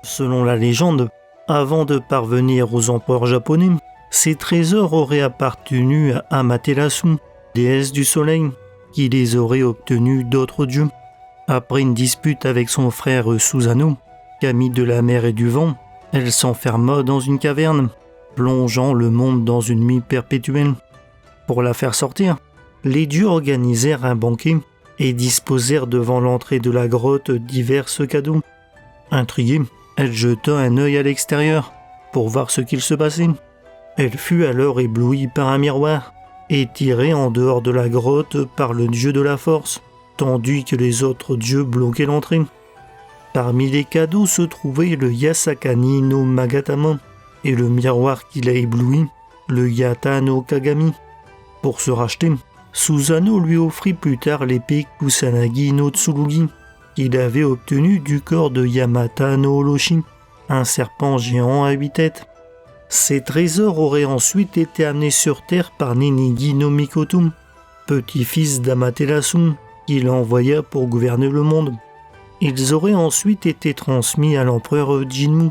Selon la légende, avant de parvenir aux empereurs japonais, ces trésors auraient appartenu à Amaterasu, déesse du soleil, qui les aurait obtenus d'autres dieux. Après une dispute avec son frère Susanoo, Kami de la mer et du vent, elle s'enferma dans une caverne, plongeant le monde dans une nuit perpétuelle. Pour la faire sortir, les dieux organisèrent un banquet et disposèrent devant l'entrée de la grotte divers cadeaux. Intriguée, elle jeta un œil à l'extérieur pour voir ce qu'il se passait. Elle fut alors éblouie par un miroir et tirée en dehors de la grotte par le dieu de la force, tandis que les autres dieux bloquaient l'entrée. Parmi les cadeaux se trouvait le Yasakani no Magatama et le miroir qui l'a ébloui, le Yata no Kagami. Pour se racheter, Susanoo lui offrit plus tard l'épée Kusanagi no Tsurugi, qu'il avait obtenue du corps de Yamata no Orochi, un serpent géant à 8 têtes. Ces trésors auraient ensuite été amenés sur Terre par Ninigi no Mikoto, petit-fils d'Amaterasu, qui l'envoya pour gouverner le monde. Ils auraient ensuite été transmis à l'empereur Jinmu,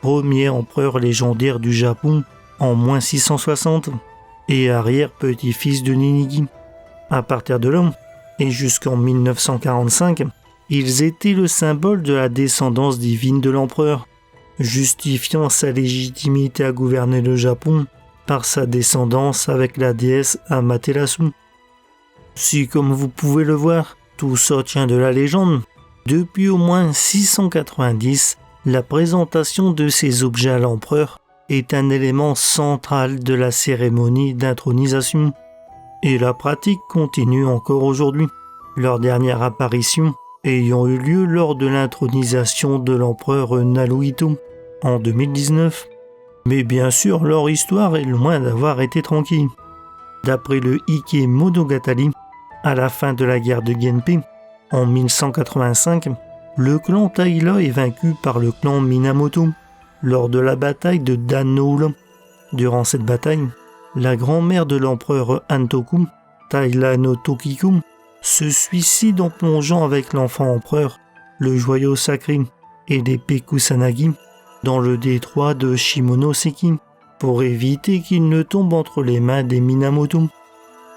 premier empereur légendaire du Japon, en moins 660, et arrière-petit-fils de Ninigi. À partir de là, et jusqu'en 1945, ils étaient le symbole de la descendance divine de l'empereur, justifiant sa légitimité à gouverner le Japon par sa descendance avec la déesse Amaterasu. Si, comme vous pouvez le voir, tout ça tient de la légende, depuis au moins 690, la présentation de ces objets à l'empereur est un élément central de la cérémonie d'intronisation. Et la pratique continue encore aujourd'hui, leur dernière apparition ayant eu lieu lors de l'intronisation de l'empereur Naruhito en 2019. Mais bien sûr, leur histoire est loin d'avoir été tranquille. D'après le Ike Monogatari, à la fin de la guerre de Genpei, en 1185, le clan Taira est vaincu par le clan Minamoto lors de la bataille de Dan-no-ura. Durant cette bataille, la grand-mère de l'empereur Antoku, Taira no Tokiku, se suicide en plongeant avec l'enfant empereur, le joyau sacré et l'épée Kusanagi dans le détroit de Shimonoseki pour éviter qu'il ne tombe entre les mains des Minamoto.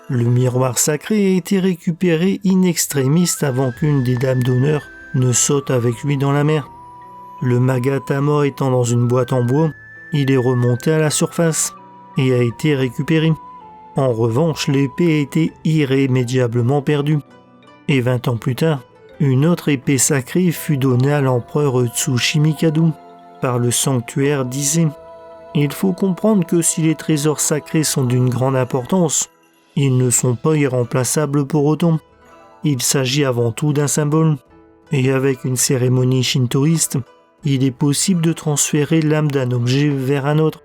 Le miroir sacré a été récupéré in extremis avant qu'une des dames d'honneur ne saute avec lui dans la mer. Le Magatama étant dans une boîte en bois, il est remonté à la surface et a été récupéré. En revanche, l'épée a été irrémédiablement perdue. Et 20 ans plus tard, une autre épée sacrée fut donnée à l'empereur Tsushimikadu par le sanctuaire d'Ise. Il faut comprendre que si les trésors sacrés sont d'une grande importance, ils ne sont pas irremplaçables pour autant. Il s'agit avant tout d'un symbole. Et avec une cérémonie shintoïste, il est possible de transférer l'âme d'un objet vers un autre.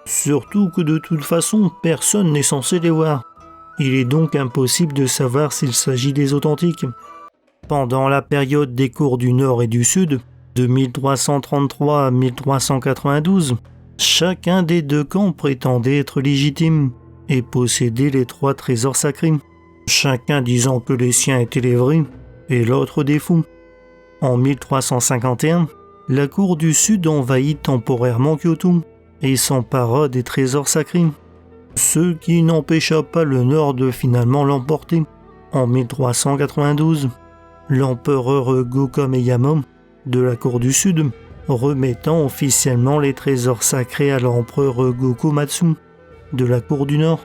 Surtout que de toute façon, personne n'est censé les voir. Il est donc impossible de savoir s'il s'agit des authentiques. Pendant la période des cours du Nord et du Sud, de 1333 à 1392, chacun des deux camps prétendait être légitime et posséder les 3 trésors sacrés, chacun disant que les siens étaient les vrais et l'autre des fous. En 1351, la cour du Sud envahit temporairement Kyoto et s'empara des trésors sacrés, ce qui n'empêcha pas le Nord de finalement l'emporter. En 1392, l'empereur Go-Kameyama de la cour du Sud remettant officiellement les trésors sacrés à l'empereur Go-Komatsu de la cour du Nord.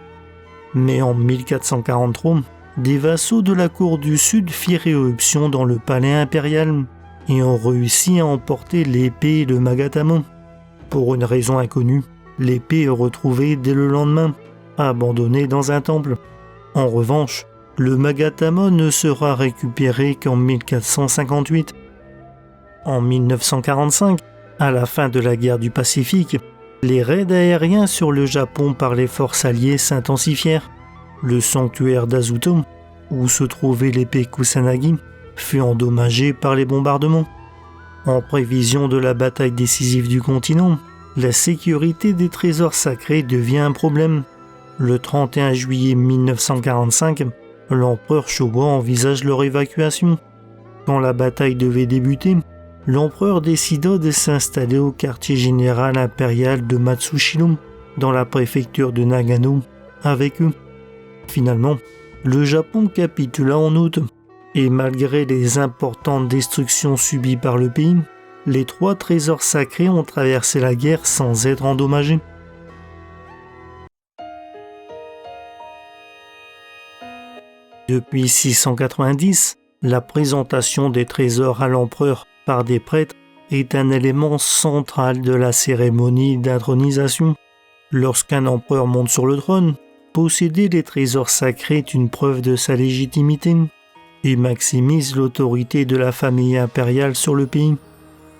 Mais en 1443, des vassaux de la cour du Sud firent éruption dans le palais impérial et ont réussi à emporter l'épée et le Magatama. Pour une raison inconnue, l'épée est retrouvée dès le lendemain, abandonnée dans un temple. En revanche, le Magatama ne sera récupéré qu'en 1458. En 1945, à la fin de la guerre du Pacifique, les raids aériens sur le Japon par les forces alliées s'intensifièrent. Le sanctuaire d'Azuto, où se trouvait l'épée Kusanagi, fut endommagé par les bombardements. En prévision de la bataille décisive du continent, la sécurité des trésors sacrés devient un problème. Le 31 juillet 1945, l'empereur Showa envisage leur évacuation. Quand la bataille devait débuter, l'empereur décida de s'installer au quartier général impérial de Matsushiro, dans la préfecture de Nagano, avec eux. Finalement, le Japon capitula en août, et malgré les importantes destructions subies par le pays, les 3 trésors sacrés ont traversé la guerre sans être endommagés. Depuis 690, la présentation des trésors à l'empereur par des prêtres est un élément central de la cérémonie d'intronisation. Lorsqu'un empereur monte sur le trône, posséder les trésors sacrés est une preuve de sa légitimité et maximise l'autorité de la famille impériale sur le pays,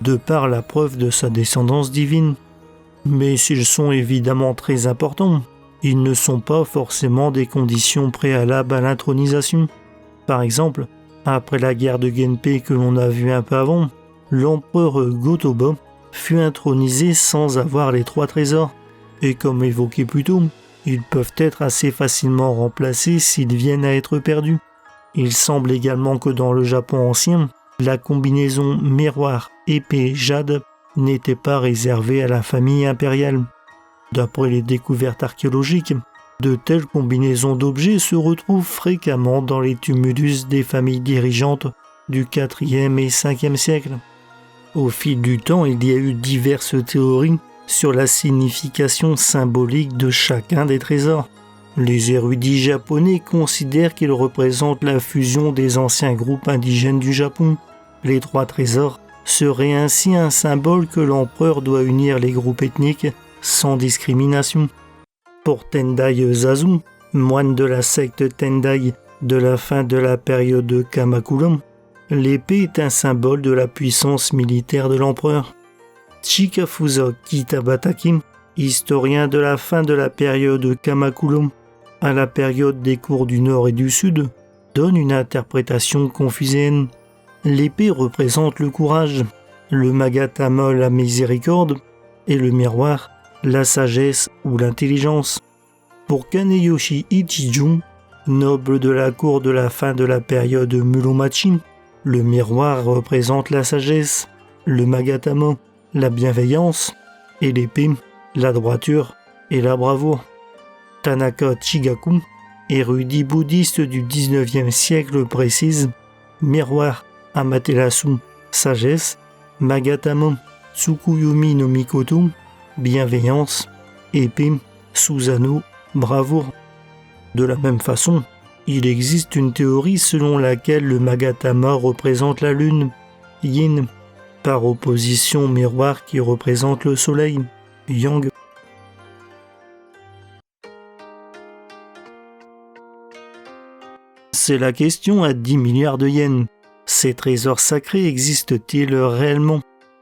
de par la preuve de sa descendance divine. Mais s'ils sont évidemment très importants, ils ne sont pas forcément des conditions préalables à l'intronisation. Par exemple, après la guerre de Genpei que l'on a vue un peu avant, l'empereur Go-Toba fut intronisé sans avoir les 3 trésors. Et comme évoqué plus tôt, ils peuvent être assez facilement remplacés s'ils viennent à être perdus. Il semble également que dans le Japon ancien, la combinaison miroir épée jade n'était pas réservée à la famille impériale. D'après les découvertes archéologiques, de telles combinaisons d'objets se retrouvent fréquemment dans les tumulus des familles dirigeantes du IVe et Ve siècle. Au fil du temps, il y a eu diverses théories sur la signification symbolique de chacun des trésors. Les érudits japonais considèrent qu'ils représentent la fusion des anciens groupes indigènes du Japon. Les 3 trésors seraient ainsi un symbole que l'empereur doit unir les groupes ethniques sans discrimination. Pour Tendai Zazu, moine de la secte Tendai de la fin de la période Kamakura, l'épée est un symbole de la puissance militaire de l'empereur. Chikafusa Kitabataki, historien de la fin de la période Kamakura à la période des cours du Nord et du Sud, donne une interprétation confuséenne. L'épée représente le courage, le magatama la miséricorde et le miroir la sagesse ou l'intelligence. Pour Kaneyoshi Ichijun, noble de la cour de la fin de la période Muromachi, le miroir représente la sagesse, le magatama la bienveillance et l'épée la droiture et la bravoure. Tanaka Chigaku, érudit bouddhiste du XIXe siècle, précise: miroir Amaterasu, sagesse, magatama Tsukuyumi no Mikoto, bienveillance, épée Susanoo, bravoure. De la même façon, il existe une théorie selon laquelle le magatama représente la lune, yin, par opposition au miroir qui représente le soleil, yang. C'est la question à 10 milliards de yens. Ces trésors sacrés existent-ils réellement?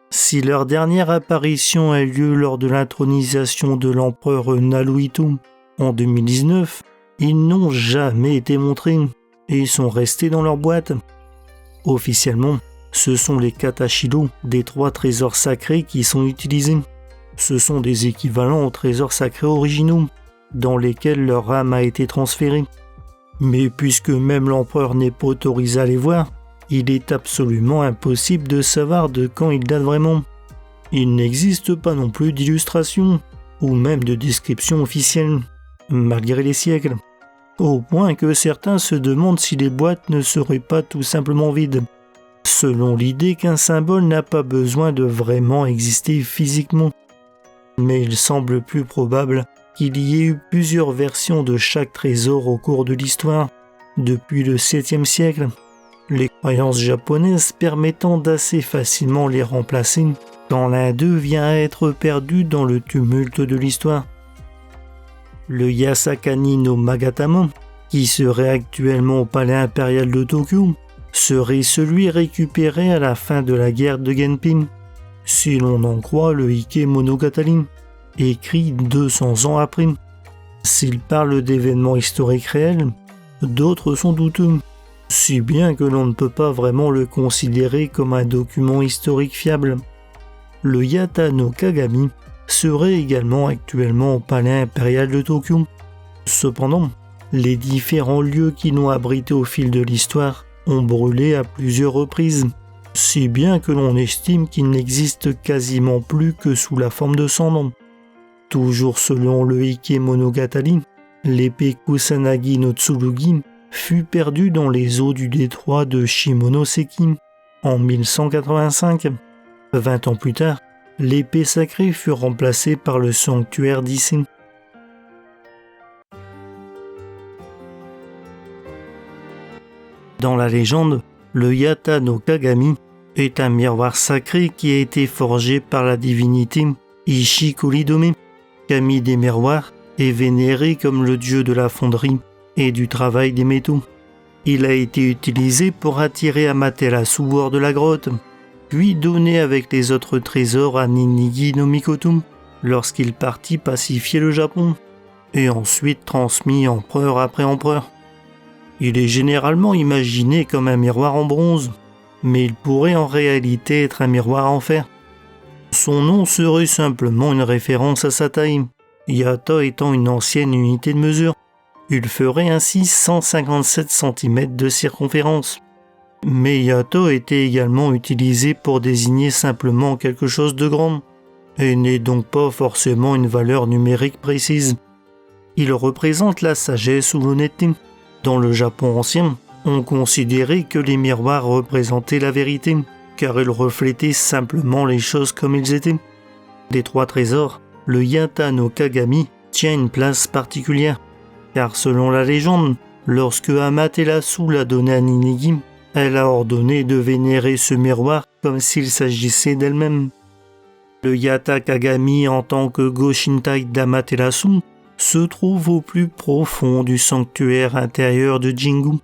Si leur dernière apparition a eu lieu lors de l'intronisation de l'empereur Naruhito en 2019, ils n'ont jamais été montrés et sont restés dans leur boîte. Officiellement, ce sont les katashiro des 3 trésors sacrés qui sont utilisés. Ce sont des équivalents aux trésors sacrés originaux, dans lesquels leur âme a été transférée. Mais puisque même l'empereur n'est pas autorisé à les voir, il est absolument impossible de savoir de quand ils datent vraiment. Il n'existe pas non plus d'illustration, ou même de description officielle, malgré les siècles. Au point que certains se demandent si les boîtes ne seraient pas tout simplement vides, selon l'idée qu'un symbole n'a pas besoin de vraiment exister physiquement. Mais il semble plus probable qu'il y ait eu plusieurs versions de chaque trésor au cours de l'histoire, depuis le 7e siècle, les croyances japonaises permettant d'assez facilement les remplacer quand l'un d'eux vient à être perdu dans le tumulte de l'histoire. Le Yasakani no Magatama, qui serait actuellement au palais impérial de Tokyo, serait celui récupéré à la fin de la guerre de Genpei, si l'on en croit le Heike Monogatari, écrit 200 ans après. S'il parle d'événements historiques réels, d'autres sont douteux, si bien que l'on ne peut pas vraiment le considérer comme un document historique fiable. Le Yata no Kagami serait également actuellement au palais impérial de Tokyo. Cependant, les différents lieux qui l'ont abrité au fil de l'histoire ont brûlé à plusieurs reprises, si bien que l'on estime qu'il n'existe quasiment plus que sous la forme de cendres. Toujours selon le Heike Monogatari, l'épée Kusanagi no Tsurugi fut perdue dans les eaux du détroit de Shimonoseki en 1185. 20 ans plus tard, l'épée sacrée fut remplacée par le sanctuaire d'Issei. Dans la légende, le Yata no Kagami est un miroir sacré qui a été forgé par la divinité Ishikuridome. Kami des miroirs est vénéré comme le dieu de la fonderie et du travail des métaux. Il a été utilisé pour attirer Amaterasu hors de la grotte, puis donné avec les autres trésors à Ninigi no Mikoto lorsqu'il partit pacifier le Japon, et ensuite transmis empereur après empereur. Il est généralement imaginé comme un miroir en bronze, mais il pourrait en réalité être un miroir en fer. Son nom serait simplement une référence à sa taille, Yata étant une ancienne unité de mesure. Il ferait ainsi 157 cm de circonférence. Mais Yata était également utilisé pour désigner simplement quelque chose de grand, et n'est donc pas forcément une valeur numérique précise. Il représente la sagesse ou l'honnêteté. Dans le Japon ancien, on considérait que les miroirs représentaient la vérité, car ils reflétaient simplement les choses comme ils étaient. Des 3 trésors, le Yata no Kagami tient une place particulière, car selon la légende, lorsque Amaterasu l'a donné à Ninigi, elle a ordonné de vénérer ce miroir comme s'il s'agissait d'elle-même. Le Yata Kagami en tant que Goshintai d'Amaterasu se trouve au plus profond du sanctuaire intérieur de Jingu,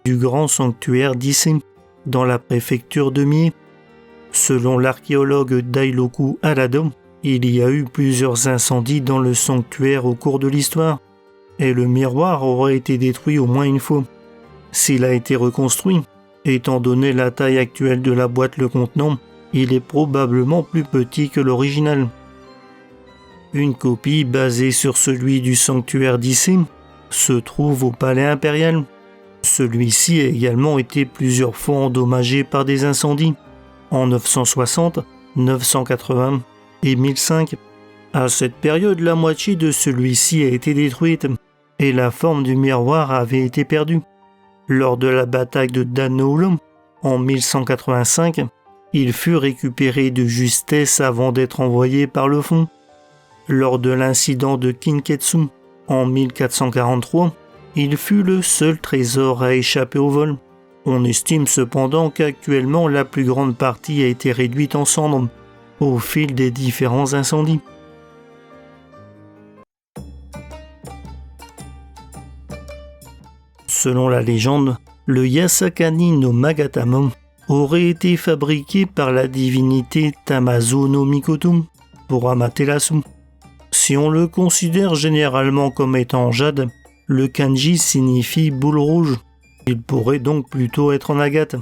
du grand sanctuaire d'Issei, dans la préfecture de Mie. Selon l'archéologue Dailoku Harada, il y a eu plusieurs incendies dans le sanctuaire au cours de l'histoire, et le miroir aurait été détruit au moins une fois. S'il a été reconstruit, étant donné la taille actuelle de la boîte le contenant, il est probablement plus petit que l'original. Une copie basée sur celui du sanctuaire d'Issei se trouve au palais impérial. Celui-ci a également été plusieurs fois endommagé par des incendies, en 960, 980 et 1005. À cette période, la moitié de celui-ci a été détruite et la forme du miroir avait été perdue. Lors de la bataille de Dan-no-Uro, en 1185, il fut récupéré de justesse avant d'être envoyé par le fond. Lors de l'incident de Kinketsu, en 1443, il fut le seul trésor à échapper au vol. On estime cependant qu'actuellement la plus grande partie a été réduite en cendres au fil des différents incendies. Selon la légende, le Yasakani no Magatama aurait été fabriqué par la divinité Tamazo no Mikoto pour Amaterasu. Si on le considère généralement comme étant en jade, le kanji signifie boule rouge. Il pourrait donc plutôt être en agate.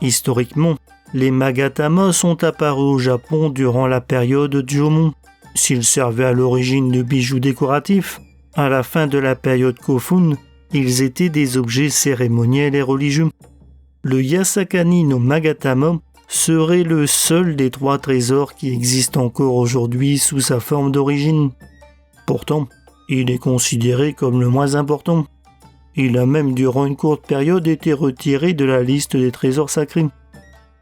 Historiquement, les Magatama sont apparus au Japon durant la période Jomon. S'ils servaient à l'origine de bijoux décoratifs, à la fin de la période Kofun, ils étaient des objets cérémoniels et religieux. Le Yasakani no Magatama serait le seul des 3 trésors qui existent encore aujourd'hui sous sa forme d'origine. Pourtant, il est considéré comme le moins important. Il a même durant une courte période été retiré de la liste des trésors sacrés.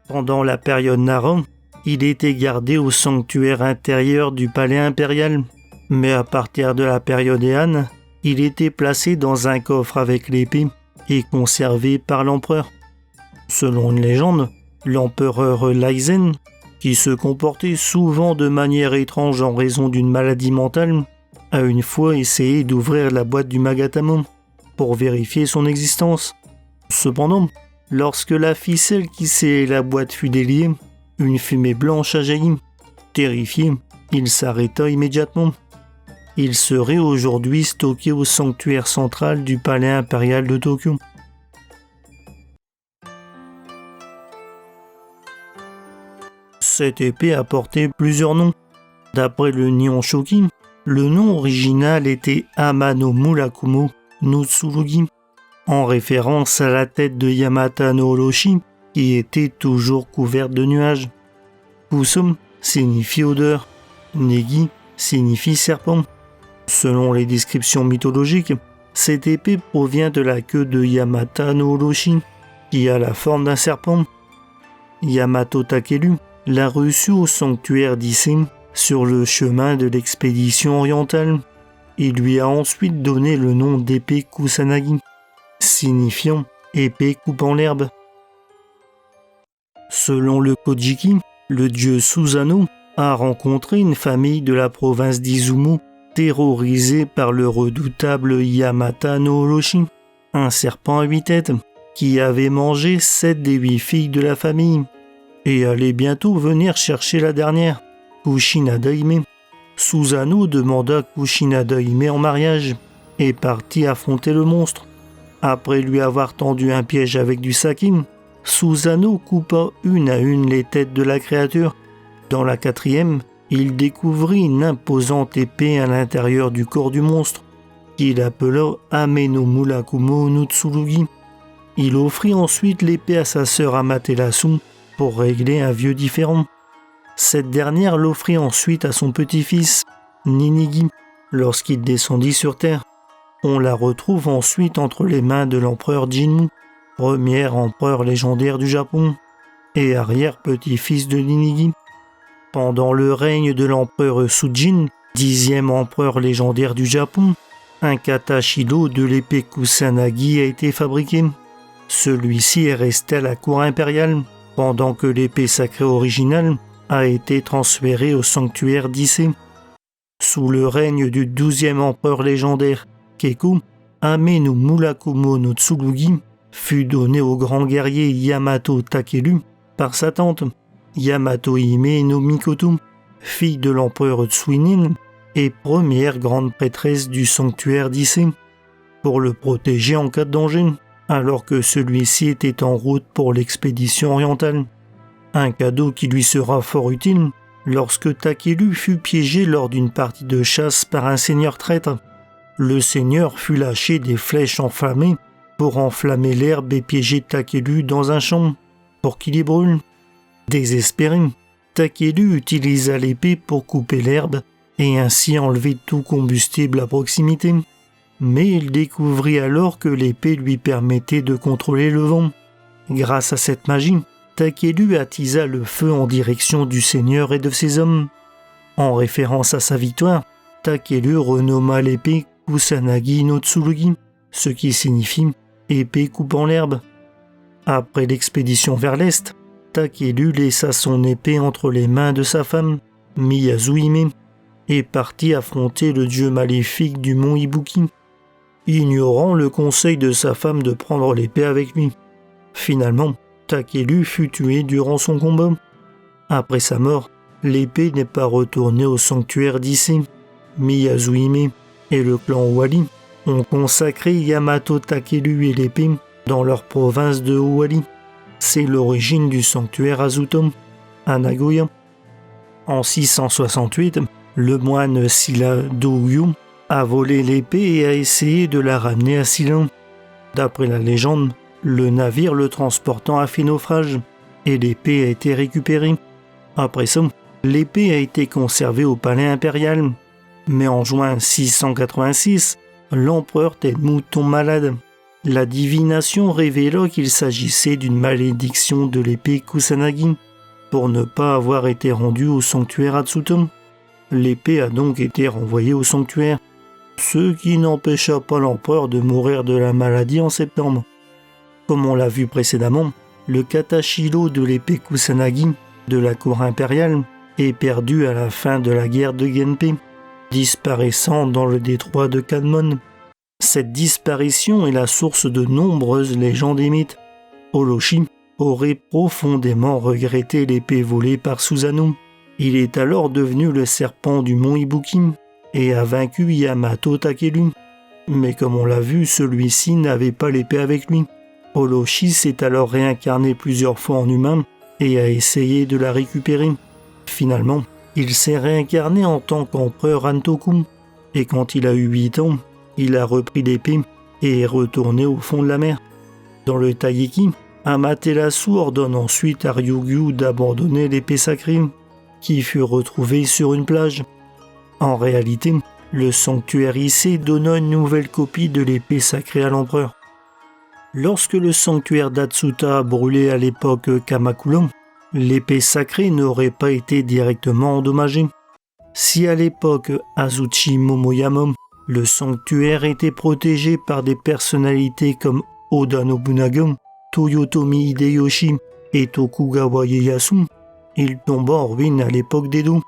Pendant la période Nara, il était gardé au sanctuaire intérieur du palais impérial, mais à partir de la période Heian, il était placé dans un coffre avec l'épée et conservé par l'empereur. Selon une légende, l'empereur Laizen, qui se comportait souvent de manière étrange en raison d'une maladie mentale, a une fois essayé d'ouvrir la boîte du Magatama pour vérifier son existence. Cependant, lorsque la ficelle qui scellait la boîte fut déliée, une fumée blanche a jailli. Terrifié, il s'arrêta immédiatement. Il serait aujourd'hui stocké au sanctuaire central du palais impérial de Tokyo. Cette épée a porté plusieurs noms. D'après le Nihon Shoki, le nom original était Ama no Murakumo no Tsurugi, en référence à la tête de Yamata no Orochi, qui était toujours couverte de nuages. Kusum signifie odeur, Negi signifie serpent. Selon les descriptions mythologiques, cette épée provient de la queue de Yamata no Orochi, qui a la forme d'un serpent. Yamato Takelu l'a reçue au sanctuaire d'Issei sur le chemin de l'expédition orientale. Il lui a ensuite donné le nom d'épée Kusanagi, signifiant épée coupant l'herbe. Selon le Kojiki, le dieu Susanoo a rencontré une famille de la province d'Izumo terrorisée par le redoutable Yamata no Orochi, un serpent à 8 têtes, qui avait mangé 7 des 8 filles de la famille, et allait bientôt venir chercher la dernière, Kushinada Hime. Susanoo demanda Kushinada Hime en mariage, et partit affronter le monstre. Après lui avoir tendu un piège avec du sake, Susanoo coupa une à une les têtes de la créature. Dans la 4e, il découvrit une imposante épée à l'intérieur du corps du monstre, qu'il appela Ame no Murakumo no Tsurugi. Il offrit ensuite l'épée à sa sœur Amaterasu pour régler un vieux différend. Cette dernière l'offrit ensuite à son petit-fils, Ninigi, lorsqu'il descendit sur Terre. On la retrouve ensuite entre les mains de l'empereur Jinmu, premier empereur légendaire du Japon, et arrière-petit-fils de Ninigi. Pendant le règne de l'empereur Sujin, 10e empereur légendaire du Japon, un katashiro de l'épée Kusanagi a été fabriqué. Celui-ci est resté à la cour impériale, pendant que l'épée sacrée originale a été transférée au sanctuaire d'Issei. Sous le règne du 12e empereur légendaire, Keiko, Ame no Murakumo no Tsurugi fut donné au grand guerrier Yamato Takelu par sa tante, Yamato Hime no Mikoto, fille de l'empereur Tsuinin et première grande prêtresse du sanctuaire d'Issei, pour le protéger en cas de danger, alors que celui-ci était en route pour l'expédition orientale. Un cadeau qui lui sera fort utile lorsque Takelu fut piégé lors d'une partie de chasse par un seigneur traître. Le seigneur fut lâché des flèches enflammées pour enflammer l'herbe et piéger Takelu dans un champ pour qu'il y brûle. Désespéré, Takelu utilisa l'épée pour couper l'herbe et ainsi enlever tout combustible à proximité. Mais il découvrit alors que l'épée lui permettait de contrôler le vent. Grâce à cette magie, Takelu attisa le feu en direction du seigneur et de ses hommes. En référence à sa victoire, Takelu renomma l'épée Kusanagi no Tsurugi, ce qui signifie épée coupant l'herbe. Après l'expédition vers l'est, Takelu laissa son épée entre les mains de sa femme, Miyazu Hime, et partit affronter le dieu maléfique du mont Ibuki, ignorant le conseil de sa femme de prendre l'épée avec lui. Finalement, Takelu fut tué durant son combat. Après sa mort, l'épée n'est pas retournée au sanctuaire d'Issei. Miyazu Hime et le clan Owari ont consacré Yamato Takelu et l'épée dans leur province de Owari. C'est l'origine du sanctuaire Azuto, à Nagoya. En 668, le moine Silla Douryu a volé l'épée et a essayé de la ramener à Silla. D'après la légende, le navire le transportant a fait naufrage et l'épée a été récupérée. Après ça, l'épée a été conservée au palais impérial. Mais en juin 686, l'empereur Tenmu tombe malade. La divination révéla qu'il s'agissait d'une malédiction de l'épée Kusanagi pour ne pas avoir été rendue au sanctuaire Atsuto. L'épée a donc été renvoyée au sanctuaire, ce qui n'empêcha pas l'empereur de mourir de la maladie en septembre. Comme on l'a vu précédemment, le katashiro de l'épée Kusanagi de la cour impériale est perdu à la fin de la guerre de Genpei, disparaissant dans le détroit de Kanmon. Cette disparition est la source de nombreuses légendes et mythes. Orochi aurait profondément regretté l'épée volée par Susanoo. Il est alors devenu le serpent du mont Ibuki et a vaincu Yamato Takelu. Mais comme on l'a vu, celui-ci n'avait pas l'épée avec lui. Orochi s'est alors réincarné plusieurs fois en humain et a essayé de la récupérer. Finalement, il s'est réincarné en tant qu'empereur Antoku, et quand il a eu 8 ans, il a repris l'épée et est retourné au fond de la mer. Dans le Taiki, Amaterasu ordonne ensuite à Ryūgyū d'abandonner l'épée sacrée, qui fut retrouvée sur une plage. En réalité, le sanctuaire Issei donna une nouvelle copie de l'épée sacrée à l'empereur. Lorsque le sanctuaire d'Atsuta a brûlé à l'époque Kamakura, l'épée sacrée n'aurait pas été directement endommagée. Si à l'époque Azuchi Momoyama, le sanctuaire était protégé par des personnalités comme Oda Nobunaga, Toyotomi Hideyoshi et Tokugawa Ieyasu, il tomba en ruine à l'époque d'Edo.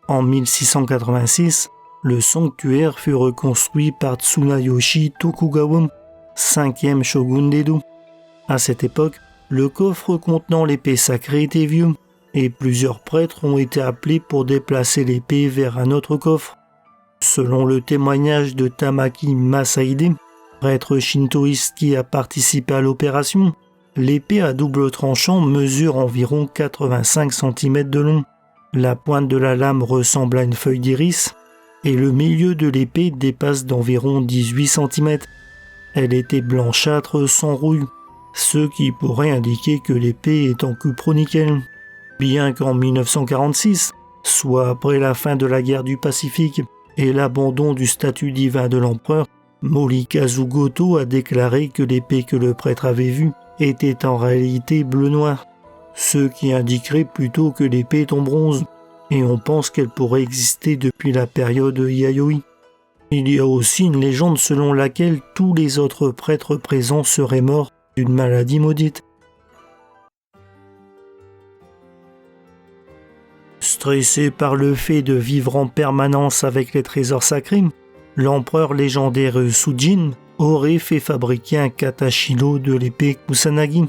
En 1686, le sanctuaire fut reconstruit par Tsunayoshi Tokugawa, 5e shogun d'Edo. À cette époque, le coffre contenant l'épée sacrée était vieux, et plusieurs prêtres ont été appelés pour déplacer l'épée vers un autre coffre. Selon le témoignage de Tamaki Masahide, prêtre shintoïste qui a participé à l'opération, l'épée à double tranchant mesure environ 85 cm de long. La pointe de la lame ressemble à une feuille d'iris, et le milieu de l'épée dépasse d'environ 18 cm. Elle était blanchâtre sans rouille, ce qui pourrait indiquer que l'épée est en cupro-nickel. Bien qu'en 1946, soit après la fin de la guerre du Pacifique et l'abandon du statut divin de l'empereur, Morikazu Goto a déclaré que l'épée que le prêtre avait vue était en réalité bleu-noir, ce qui indiquerait plutôt que l'épée est en bronze, et on pense qu'elle pourrait exister depuis la période Yayoi. Il y a aussi une légende selon laquelle tous les autres prêtres présents seraient morts d'une maladie maudite. Stressé par le fait de vivre en permanence avec les trésors sacrés, l'empereur légendaire Sujin aurait fait fabriquer un katashiro de l'épée Kusanagi.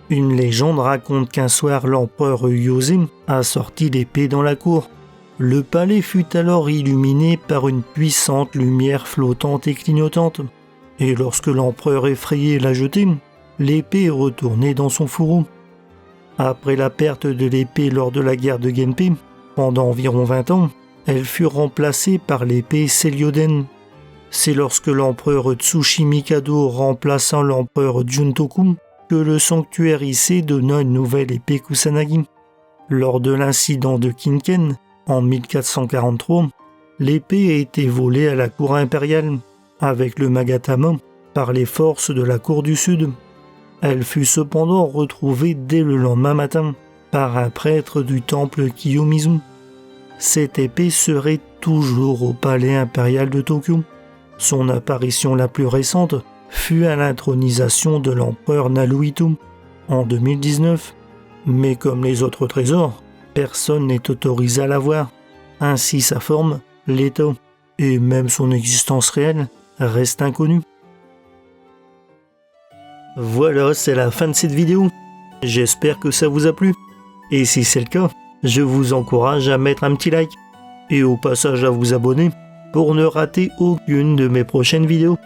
Une légende raconte qu'un soir l'empereur Yose a sorti l'épée dans la cour. Le palais fut alors illuminé par une puissante lumière flottante et clignotante, et lorsque l'empereur effrayé l'a jetée, l'épée est retournée dans son fourreau. Après la perte de l'épée lors de la guerre de Genpei, pendant environ 20 ans, elle fut remplacée par l'épée Seiryoden. C'est lorsque l'empereur Tsushi Mikado remplaçant l'empereur Juntoku que le sanctuaire Issei donna une nouvelle épée Kusanagi. Lors de l'incident de Kinken, en 1443, l'épée a été volée à la cour impériale, avec le Magatama, par les forces de la cour du Sud. Elle fut cependant retrouvée dès le lendemain matin, par un prêtre du temple Kiyomizu. Cette épée serait toujours au palais impérial de Tokyo. Son apparition la plus récente fut à l'intronisation de l'empereur Naruhito en 2019. Mais comme les autres trésors, personne n'est autorisé à la voir. Ainsi sa forme, l'état et même son existence réelle restent inconnus. Voilà, c'est la fin de cette vidéo. J'espère que ça vous a plu. Et si c'est le cas, je vous encourage à mettre un petit like et au passage à vous abonner pour ne rater aucune de mes prochaines vidéos.